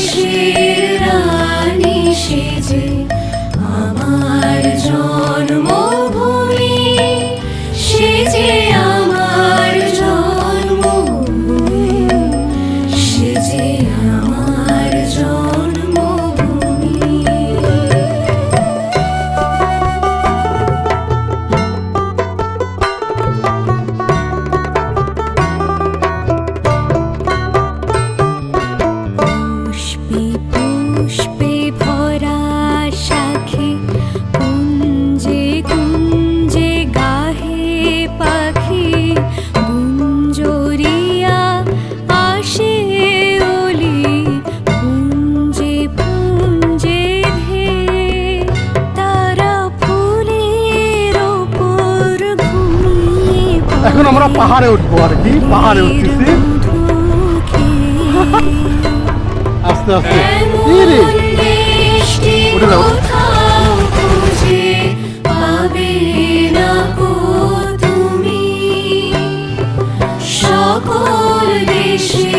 দেশের রানী সেজে আমার জন্মভূমি, সেজে আমার জন্মভূমি, সেজে আমার জন্মভূমি। পুষ্পে পুষ্পে ভরা শাখে কুঞ্জে কুঞ্জে গাহে পাখি, গুঞ্জরিয়া আসে ওলি পুঞ্জে পুঞ্জে ধে, তারা ফুলের ওপর ঘুমিয়ে এখন আমরা পাহাড়ে উঠবো আর কি, পাহাড়ে উঠতেছি আস্তে আস্তে। এই রে, উঠে যাও। কোথাও খুঁজে পাবে না গো তুমি, সকল দেশে